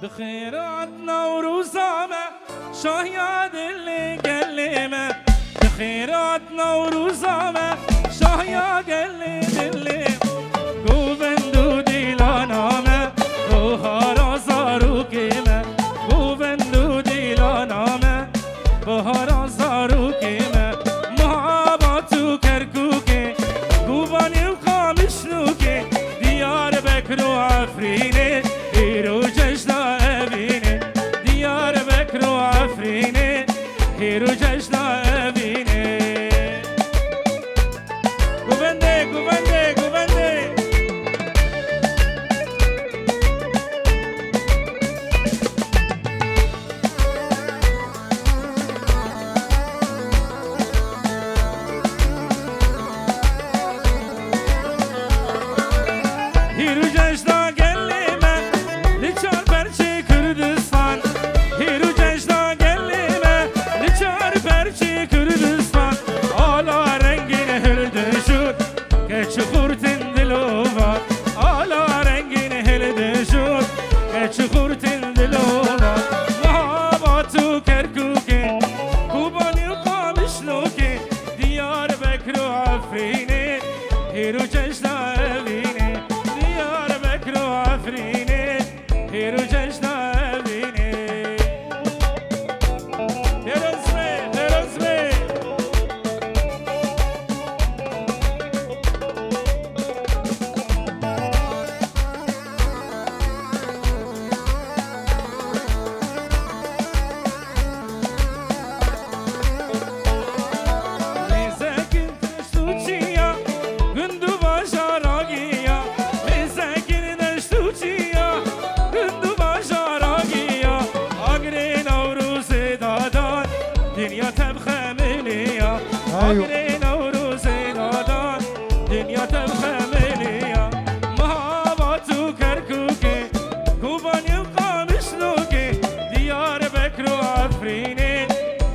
بخيرات نوروزامه شاهياد اللي قلمه بخيرات نوروزامه شاهياد اللي دلي گوبندو دیلانامه بهارا زاروکیمه گوبندو دیلانامه بهارا زاروکیمه محباتو کرکوکه گوبانی و خامشنوکه دیار بکر و عفرینه هیرو جشنا ابینه دیار بکر و عفرینه هیرو جشنا ابینه گوبنده گوبنده گوبنده هیرو جشنا گلیمه لیچار برچه کردستان هیرو جشنا گلیمه لیچار برچه کردستان آلا رنگین هرده شد که چخورتن دلوان آلا رنگین هرده شد که چخورتن دلوان محباتو کرکوکه کوبانی و قامشلوکه دیار بکر و عفرینه هیرو جشنا ابینه دیار بکر و عفرینه هیرو جشنا ابینه درزمه Nezakin testuçiya Gündu başaragiya Nezakin testuçiya Gündu başaragiya Agre Navruze dadan Dünya tebxemeliya Agre Navruze dadan Dünya tebxemeliya Mahabatu kerkuke Kubani qamışluke Diyar Bekru Afrine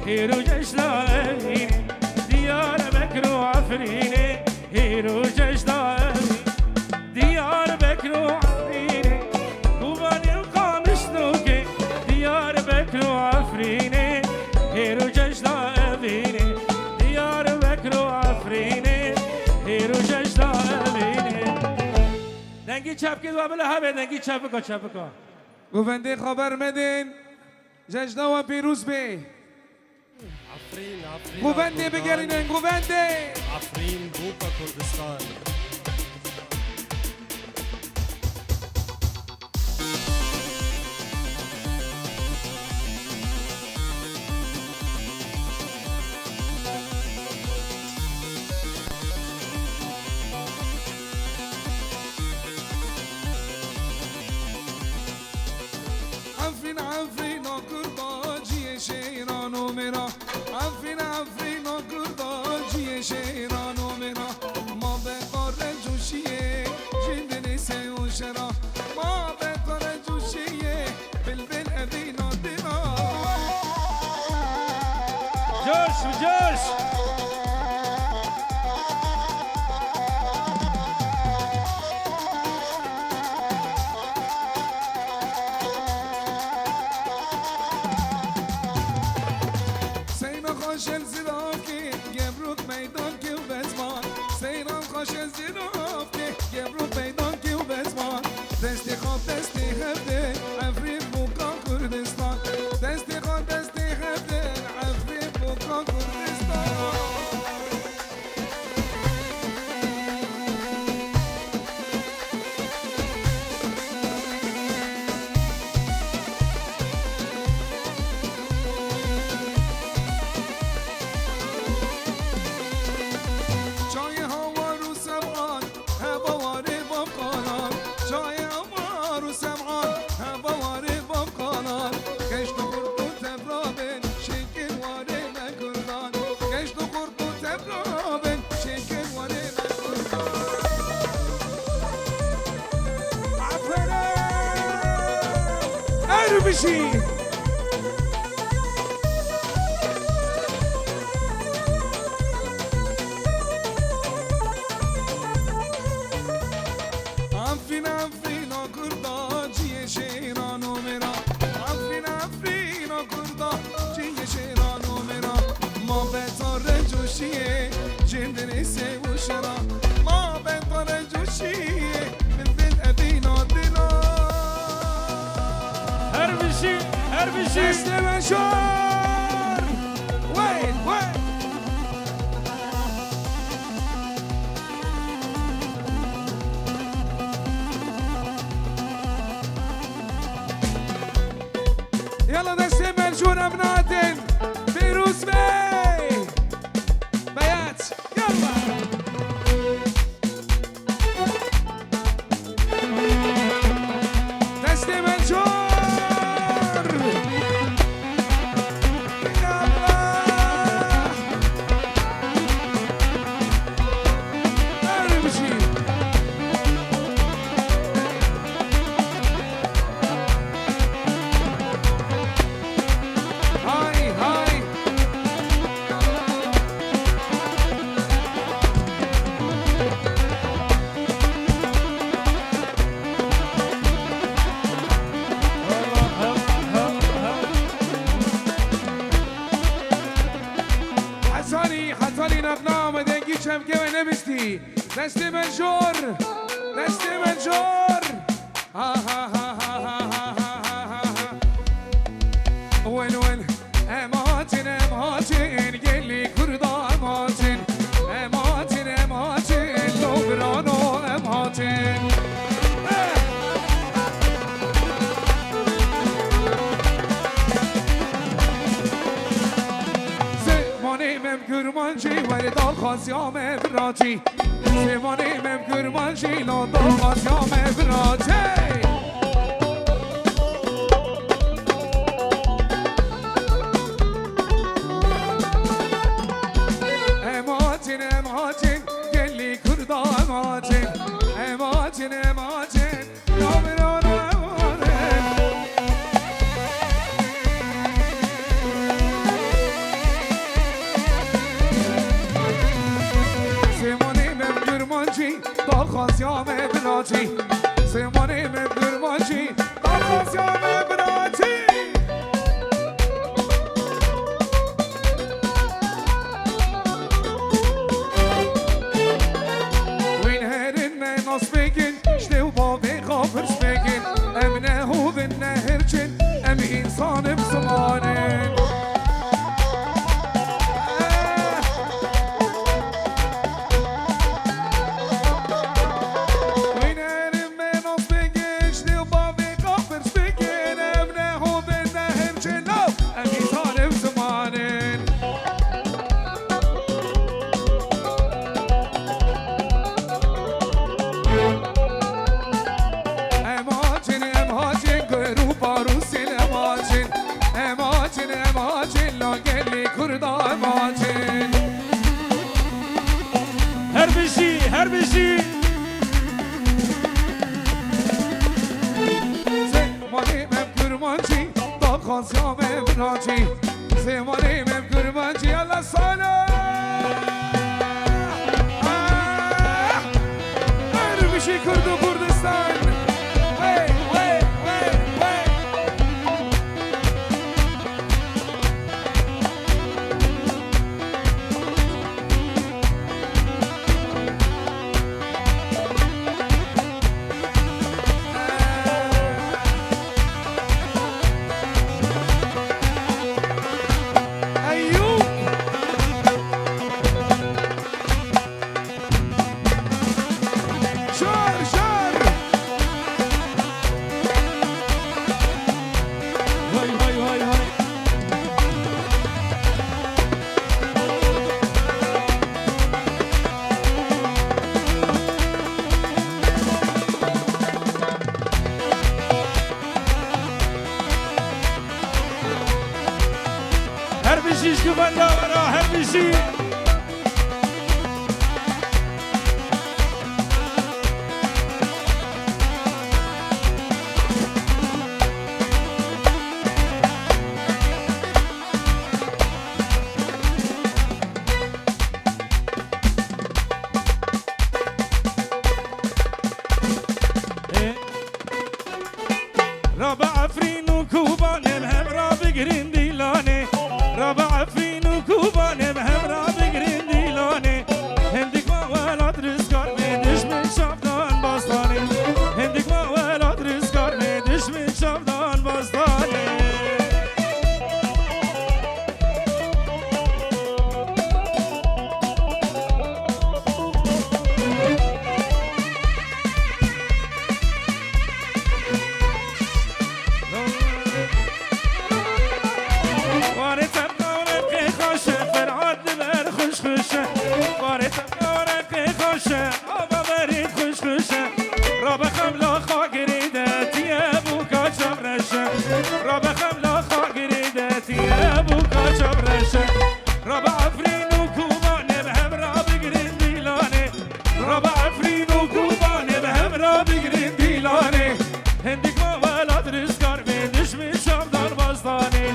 Hiru Ceşna evine Diyar Bekru Afrine Hiru Ceşna evine Diyar Bekru Afrine Kubani qamışluke Diyar Bekru Afrine Hiru Ceşna evine Diyar Bekru Afrine Hiru Ceşna evine Dengi çapkid ve bile habe dengi çapka çapka گوونده خبر مدین جشنا و پیروز بی عفرین عفرین گوونده بگرینن گوونده عفرین بوکا کردستان عفرین عفرین و کرداجی شیران و مرا عفرین عفرین و کرداجی شیران و مرا ما به قار جوشیه جندنی سیو شرا ما به قار جوشیه بلبل ابین و دینا جوش جوش سینا خوشن زیراکی گبروک میدان که و بزمان سینا خوشن زیراکی گبروک میدان که و بزمان دستی خواب دستی هفته عفرین بوکا کردستان دستی خواب دستی هفته عفرین بوکا کردستان چای هوا رو سمعان هوا واره باب قانان چای هوا رو سمعان هوا واره باب قانان گشت و خورد و تبرابن شکل واره نکردان گشت و خورد و تبرابن شکل واره نکردان عفره ایرو بشی عفرین عفرین و کرداجی شیران و مرا بشی هر بشی دست من شور وین وین يلا دست من شور ابناتن فيروز بي بيات يلا دست من شور يلا ارمشي هاي هاي حساني نغنام دنگی چمکه و نبستی دست منشور دست منشور ها ها ها ها ها ها ها ها وين وين اماتن اماتن قلي كردا اماتن اماتن اماتن لوبرانو اماتن مم کرمانشی ولی دال خاصیام براتی سیمانی مم کرمانشی لا دال خاصیام براتی اماتین اماتین گلی کردا اماتین اماتین اماتین نامران اماتین دال خاصیام براتی سیمانی من گرمانچی دال خاصیام براتی وین هرین من ناس بگین شنو با بخافرش بگین امنه هو به نهر چین ام انسان بسمانین هر بشی زمانی مم کرمانچی دال خاصیام براتی زمانی مم کرمانچی الله سالا هر بشی کرد و کردستان وی وی وی وی هر بشیش که بنده ورا هر بشی رابع عفرین و کوبانم هم را بگرین دیلانه رابع عفرین و کوبانم هم را بگرین دیلانه هندک ما ولاد رزگار می دشمن شافدان باستانه هندک ما ولاد رزگار می دشمن شافدان باستانه خوشه بارت نارقی خوشه آبا برید خوش خوشه را بخم لا خاگریده تیه بوکا چبرشه را بخم لا خاگریده تیه بوکا چبرشه را با افرین و کوبانه به هم را بگرین دیلانه را با افرین و کوبانه به هم را بگرین دیلانه هندیک ما ولاد رزگار به دشمن شابدان باستانه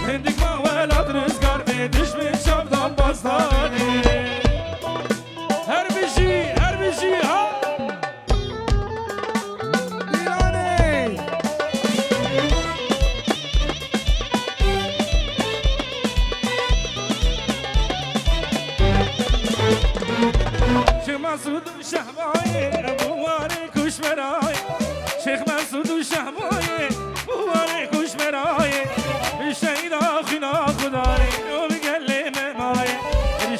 هندیک ما ولاد رزگار به دشمن شابدان باستانه هر بشی ها دیلانه شیخ مسعود و شهبای بواره کش برای شیخ مسعود و شهبای بواره کش برای شهید آخینا خدای رو بگلی ممای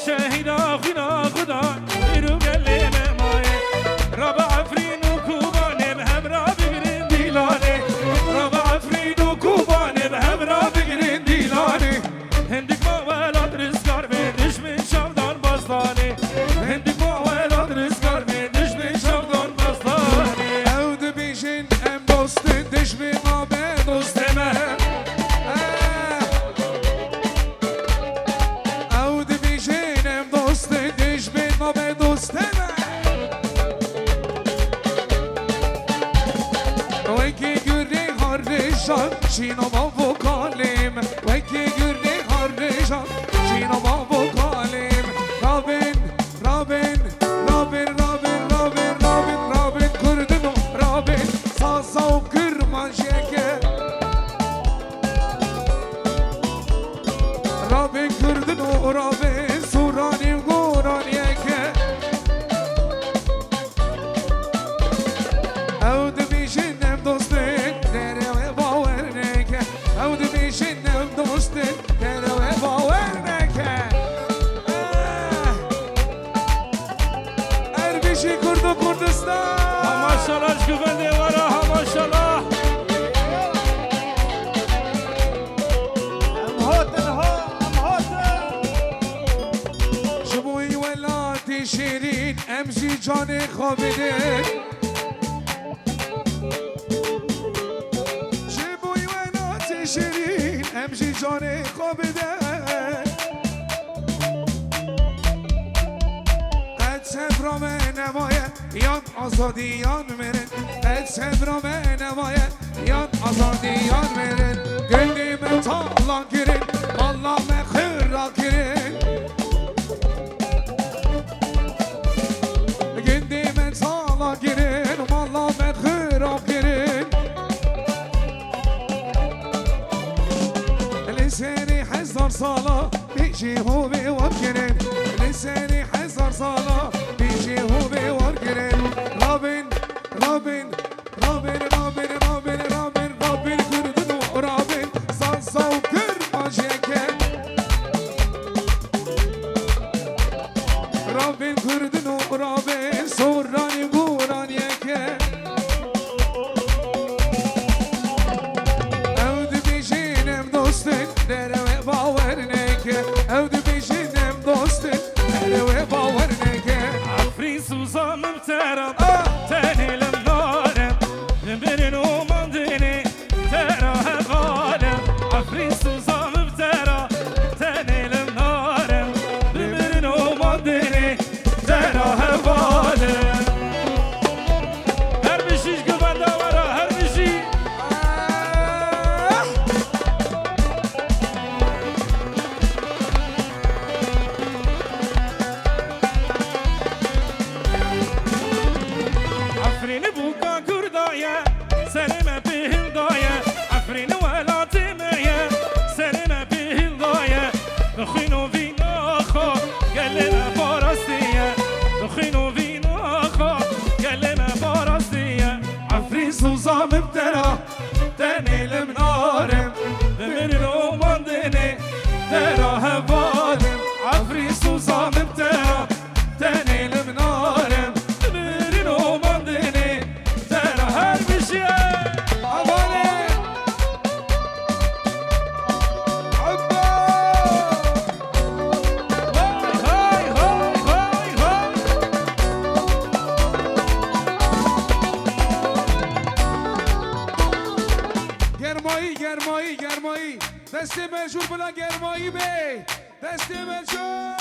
شهید آخینا خدای رو بگلی ممای را با افرین و کوبانه به هم را بگیرین دیلانه را با افرین و کوبانه به هم را بگیرین دیلانه هندیک ما ولاد رزگار به دشمن شابدان باستانه هندیک ما ولاد رزگار به دشمن شابدان باستانه او ده بیشین ام دوست دشمن ما به دوست من او ده بیشین ام دوست دشمن ما به دوست من وکی گری هارشان چینو ما وکالیم وکی گری هارشان چینو ما وکالیم رابین کردن و رابین سازا و کرمان شکر رابین کردن و رابین سورانی و گوران یکر او ده بیشینم دوستن دره و باور نکه او ده بیشینم دوستن دره و باور نکه هر بیشی کرد و کردستان ماشاءالله شکوفنده وارا ماشاءالله شبوی ولاتی شیرین امشی جان خوابیده شبوی ولاتی شیرین امشی جان خوابیده قد سفرام نمایه یان آزادیان مرن قد سفرام نمایه یان آزادیان مرن گلیم تالا گرین مالا مخیر را گرین گلیم تالا گرین مالا مخیر را گرین لسانی 1000 ساله بیشی هو بیوار گرین لسانی 1000 ساله بیشی هو بیوار گرین رابین کردن و رابین سازا و کرمان شکر رابین کردن و رابین سورانی گوران یکر او ده بیشینم دوستن دره و باور نکه او ده بیشینم دوستن دره و باور نکه عفرین سوزام بترم تنیلم نارم برن و ماندنی ترا هوالم عفرین سوزام بترم تنیلم نارم برن و ماندنی ترا هوالم هر بشیش گوانده ورا هر بشی عفرین بوکا کردایه سرم پیل دایه عفرین ولاتی میه سرم پیل دایه بخین و وینا خو گلم پارستیه بخین و وینا خو گلم پارستیه عفرین سوزام بترا تنیلم نارم بمرن و ماندنی ترا هوالم عفرین سوزام بترا تنیلم نارم بمرن و ماندنی ترا هر بشیه عباله عبا های گرمایی گرمایی گرمایی دست مجور بلا گرمایی بی دست مجور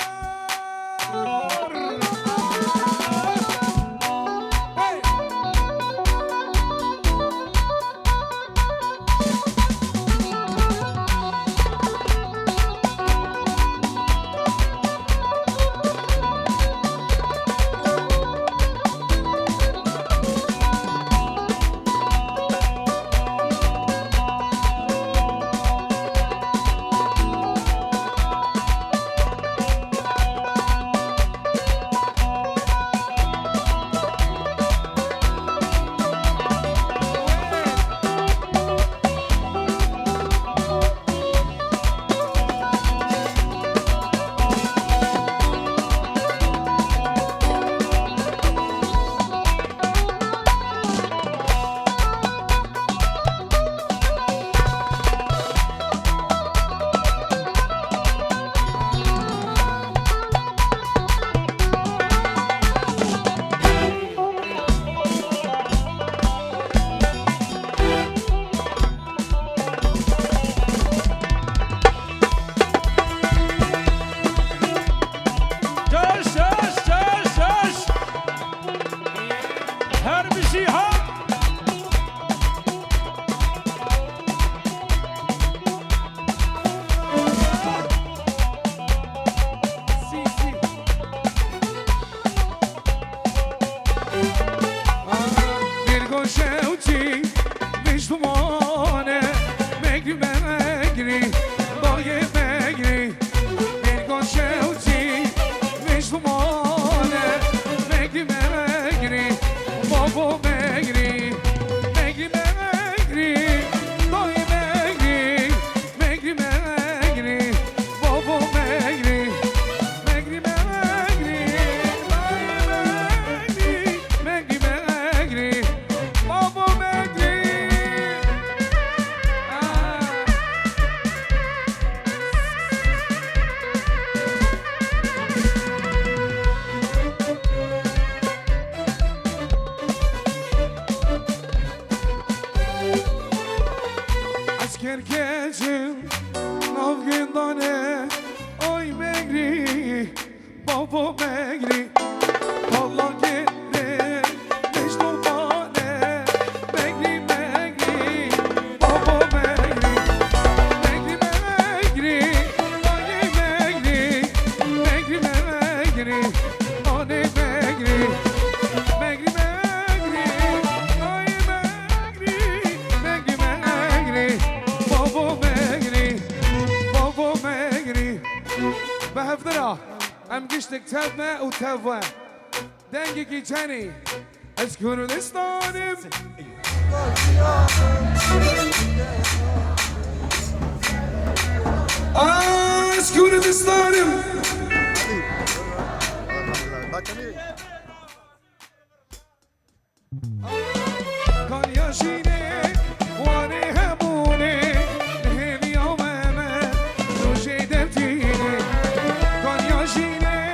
تفه و تفه دنگی کی چنی از کردستانم از کردستانم کاریاشینه وانه همونه نهیمی آمامه روشه دفتینه کاریاشینه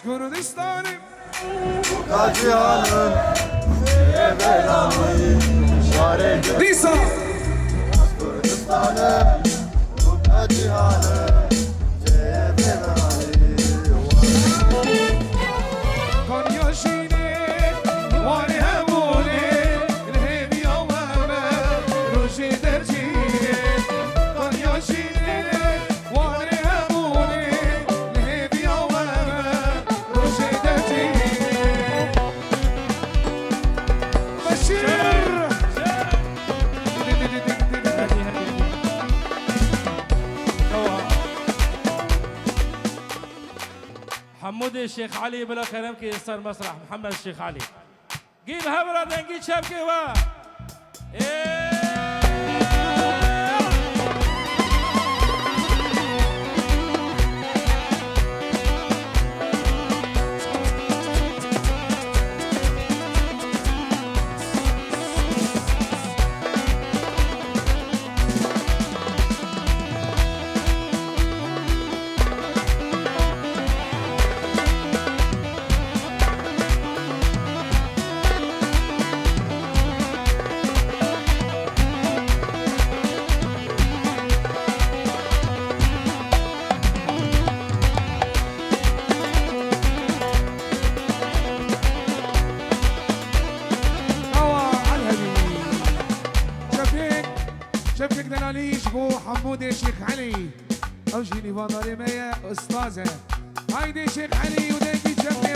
Kürdistan'ım Kacihan'ım Evelan'ım Risa Kürdistan'ım Kacihan'ım حمود الشيخ علي بلا كلام كي يصير مسرح محمد الشيخ علي جيب هبرة دنجي شبكي وا شبكك دلاليش بو حمود الشيخ علي او جيني باناري ميا استاذه هايدي شيخ علي وديكي شبكي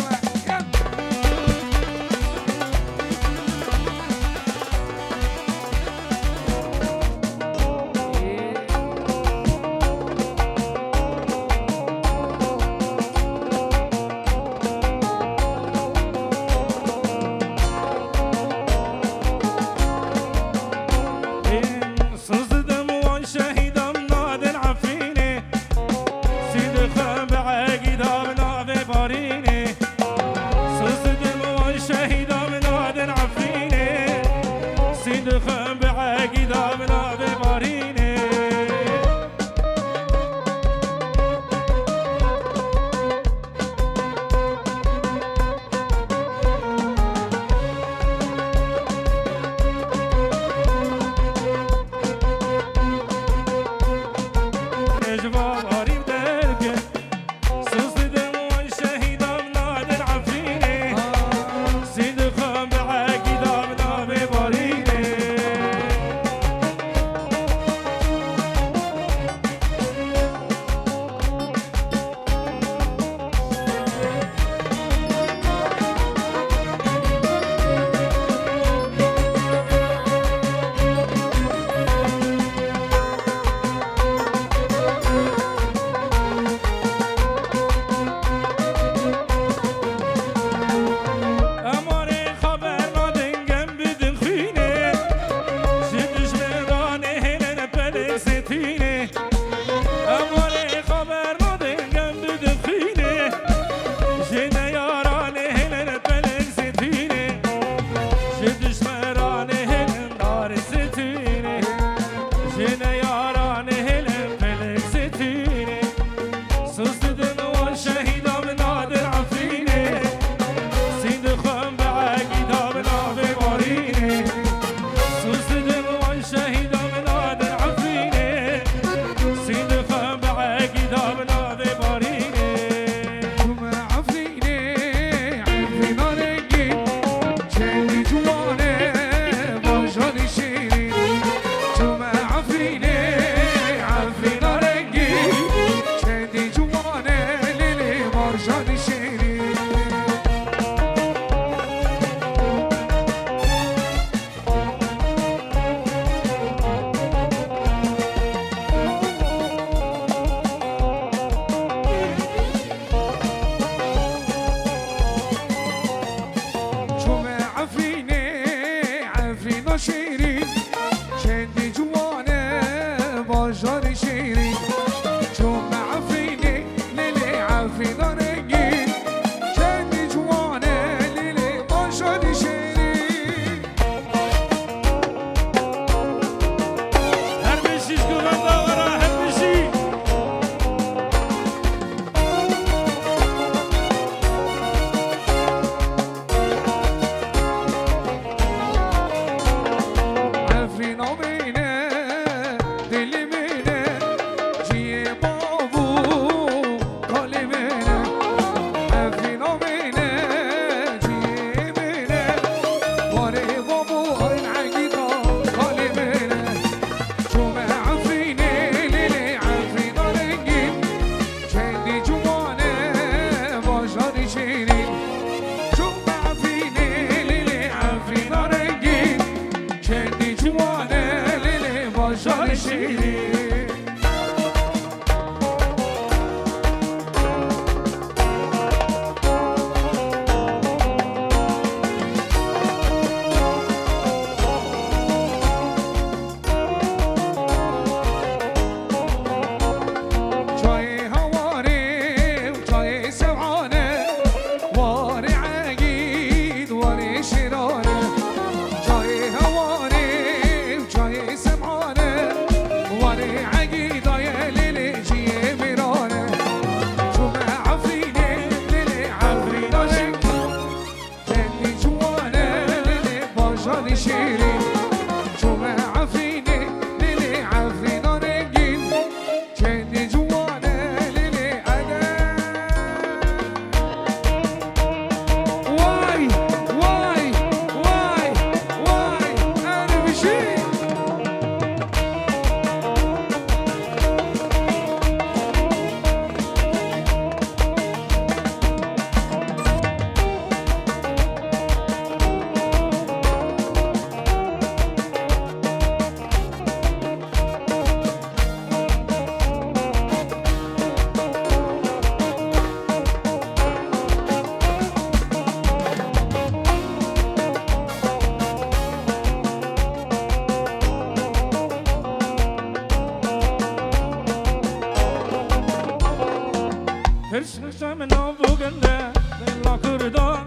فرشم نابوگنده دلا کردا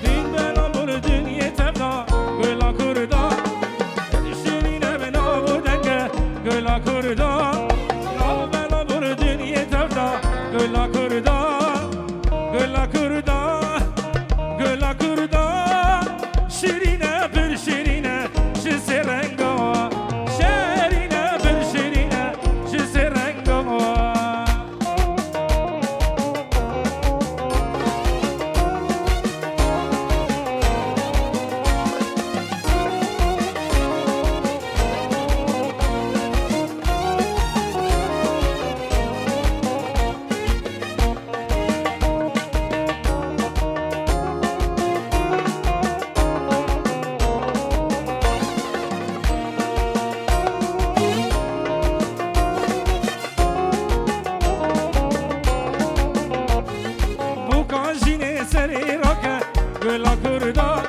دین بلا بر دنیا تبنا گلا کردا شیرینه به نابودنگه گلا کردا ناب بلا بر دنیا تبنا گلا کردا گلا کردا گلا کردا شیرینه بر شیرینه چه سرنگا شیرینه بر شیرینه چه سرنگا گلا کردا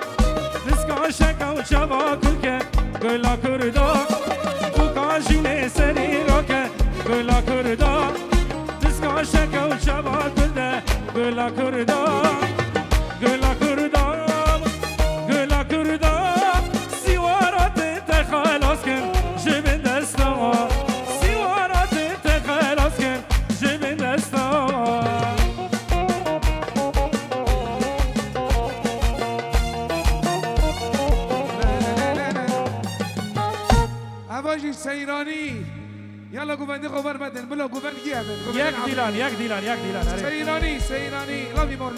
دسکا شکا و چوا کرکه گلا کردا بوکا جینه سری راکه گلا کردا دسکا شکا و چوا کرده گلا کردا گلا کردا گلا کردا سیوارات تخلاص کن جبن دستا سیوارات تخلاص کن جبن دستا واجی سیرانی یالا گوبندی خبر بدن بلا گوبند گیه بن یک دیلان سیرانی لابی مور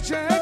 چه